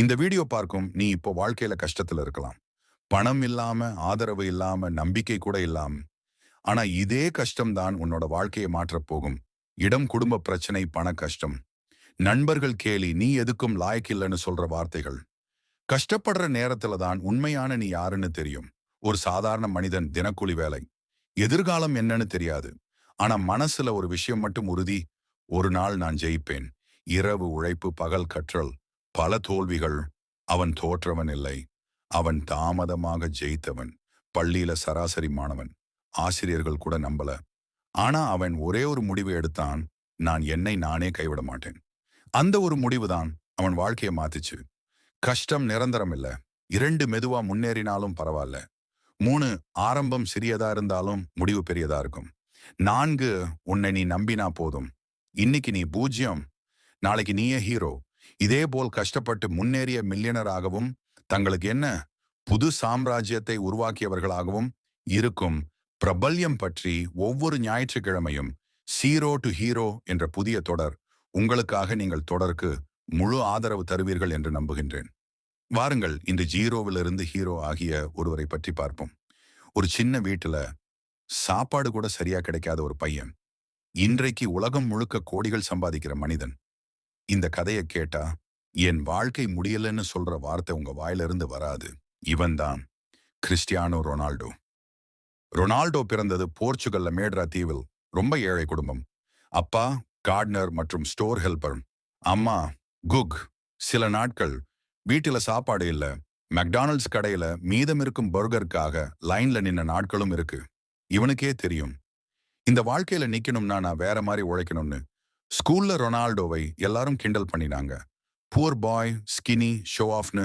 இந்த வீடியோ பார்க்கும் நீ இப்போ வாழ்க்கையில கஷ்டத்துல இருக்கலாம். பணம் இல்லாம, ஆதரவு இல்லாம, நம்பிக்கை கூட இல்லாம. ஆனா இதே கஷ்டம் தான் உன்னோட வாழ்க்கையை மாற்றப் போகும். இடம், குடும்ப பிரச்சனை, பண கஷ்டம். நண்பர்கள் கேலி, நீ எதுக்கும் லாயக்கு இல்லைன்னு சொல்ற வார்த்தைகள். கஷ்டப்படுற நேரத்துல தான் உண்மையான நீ யாருன்னு தெரியும். ஒரு சாதாரண மனிதன், தினக்கூலி வேலை. எதிர்காலம் என்னன்னு தெரியாது. ஆனா மனசுல ஒரு விஷயம் மட்டும் உறுதி. ஒரு நாள் நான் ஜெயிப்பேன். இரவு உழைப்பு, பகல் கற்றல். பல தோல்விகள். அவன் தோற்றவன் இல்லை. அவன் தாமதமாக ஜெயித்தவன். பள்ளியில சராசரி மாணவன். ஆசிரியர்கள் கூட நம்பல. ஆனா அவன் ஒரே ஒரு முடிவு எடுத்தான். நான் என்னை நானே கைவிட மாட்டேன். அந்த ஒரு முடிவுதான் அவன் வாழ்க்கையை மாத்துச்சு. கஷ்டம் நிரந்தரம் இல்ல. 2 மெதுவா முன்னேறினாலும் பரவாயில்ல. 3 ஆரம்பம் சிறியதா இருந்தாலும் முடிவு பெரியதா இருக்கும். 4 உன்னை நீ நம்பினா போதும். இன்னைக்கு நீ 0, நாளைக்கு நீயே ஹீரோ. இதே போல் கஷ்டப்பட்டு முன்னேறிய மில்லியனராகவும், தங்களுக்கு என்ன புது சாம்ராஜ்யத்தை உருவாக்கியவர்களாகவும் இருக்கும் பிரபல்யம் பற்றி ஒவ்வொரு ஞாயிற்றுக்கிழமையும் "ஜீரோ டு ஹீரோ" என்ற புதிய தொடர் உங்களுக்காக. நீங்கள் தொடருக்கு முழு ஆதரவு தருவீர்கள் என்று நம்புகின்றேன். வாருங்கள், இன்று ஜீரோவிலிருந்து ஹீரோ ஆகிய ஒருவரை பற்றி பார்ப்போம். ஒரு சின்ன வீட்டுல சாப்பாடு கூட சரியா கிடைக்காத ஒரு பையன், இன்றைக்கு உலகம் முழுக்க கோடிகள் சம்பாதிக்கிற மனிதன். இந்த கதையை கேட்டா என் வாழ்க்கை முடியலன்னு சொல்ற வார்த்தை உங்க வாயிலிருந்து வராது. இவன்தான் கிறிஸ்டியானோ ரொனால்டோ. ரொனால்டோ பிறந்தது போர்ச்சுகல்ல மேட்ரா தீவில். ரொம்ப ஏழை குடும்பம். அப்பா கார்ட்னர் மற்றும் ஸ்டோர் ஹெல்பர். அம்மா குக். சில நாட்கள் வீட்டுல சாப்பாடு இல்ல. மெக்டானல்ட்ஸ் கடையில மீதம் இருக்கும் பர்கருக்காக லைன்ல நின்ன நாட்களும் இருக்கு. இவனுக்கே தெரியும், இந்த வாழ்க்கையில நிக்கணும்னா நான் வேற மாதிரி உழைக்கணும்னு. ஸ்கூல்ல ரொனால்டோவை எல்லாரும் கிண்டல் பண்ணினாங்க. Poor boy, skinny, show ஆஃப்னு.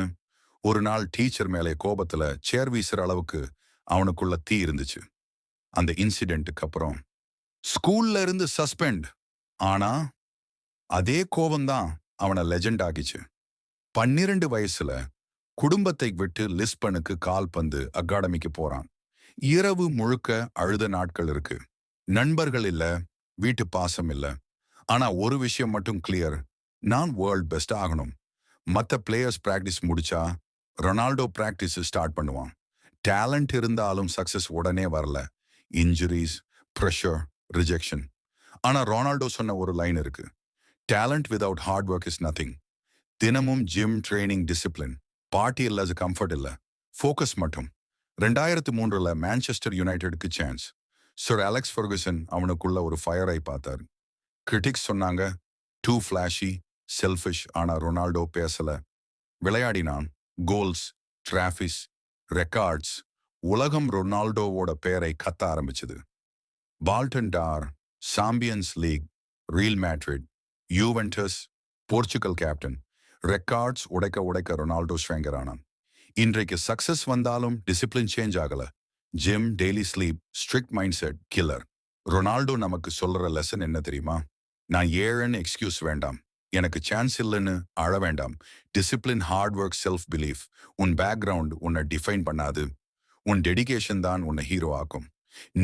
ஒரு நாள் டீச்சர் மேலே கோபத்துல சேர் வீசுற அளவுக்கு அவனுக்குள்ள தீ இருந்துச்சு. அந்த இன்சிடென்ட்டுக்கு அப்புறம் ஸ்கூல்ல இருந்து சஸ்பெண்ட். ஆனா அதே கோபம்தான் அவனை லெஜெண்ட் ஆகிச்சு. 12 வயசுல குடும்பத்தை விட்டு லிஸ்பனுக்கு கால்பந்து அகாடமிக்கு போறான். இரவு முழுக்க அழுத நாட்கள் இருக்கு. நண்பர்கள் இல்ல, வீட்டு பாசம் இல்ல. ஆனா ஒரு விஷயம் மட்டும் கிளியர். நான் வேர்ல்ட் பெஸ்ட் ஆகணும். மத்த பிளேயர்ஸ் பிராக்டிஸ் முடிச்சா ரொனால்டோ பிராக்டிஸ் ஸ்டார்ட் பண்ணுவான். டேலண்ட் இருந்தாலும் சக்சஸ் உடனே வரல. Injuries, pressure, rejection. ஆனா ரொனால்டோ சொன்ன ஒரு லைன் இருக்கு. Talent without hard work is nothing. தினமும் ஜிம், ட்ரைனிங், டிசிப்ளின். பார்ட்டி இல்ல, கம்ஃபர்ட் இல்ல, ஃபோக்கஸ் மட்டும். 2003 மான்செஸ்டர் யுனைடெடுக்கு சான்ஸ். சர் அலெக்ஸ் ஃபெர்குசன் அவனுக்குள்ள ஒரு ஃபயரை பார்த்தார். கிரிட்டிக்ஸ் சொன்னாங்க டூ ஃபிளாஷி, செல்ஃபிஷ். ஆனா ரொனால்டோ பேசல. விளையாடினான். Goals, trophies, records. உலகம் ரொனால்டோவோட பெயரை கத்த ஆரம்பிச்சது. பால்டன் டார், Champions League, Real Madrid, Juventus, Portugal captain. Records உடைக்க உடைக்க ரொனால்டோ ஸ்ட்ராங்கர் ஆனான். இன்றைக்கு சக்சஸ் வந்தாலும் டிசிப்ளின் சேஞ்ச் ஆகல. Gym, daily sleep, strict mindset, killer. Ronaldo நமக்கு சொல்ற லெசன் என்ன தெரியுமா? நான் ஏழன்னு எக்ஸ்கியூஸ் வேண்டாம். எனக்கு சான்ஸ் இல்லைன்னு அழ வேண்டாம். Discipline, hard work, self belief. உன் பேக்ரவுண்ட் உன்னை டிஃபைன் பண்ணாது. உன் டெடிகேஷன் தான் உன்னை ஹீரோ ஆக்கும்.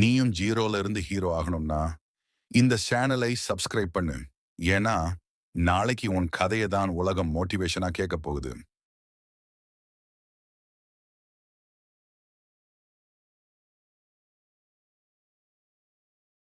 நீயும் ஜீரோல இருந்து ஹீரோ ஆகணும்னா இந்த சேனலை சப்ஸ்கிரைப் பண்ணு. ஏன்னா நாளைக்கு உன் கதையை தான் உலகம் மோட்டிவேஷனா கேட்க போகுது.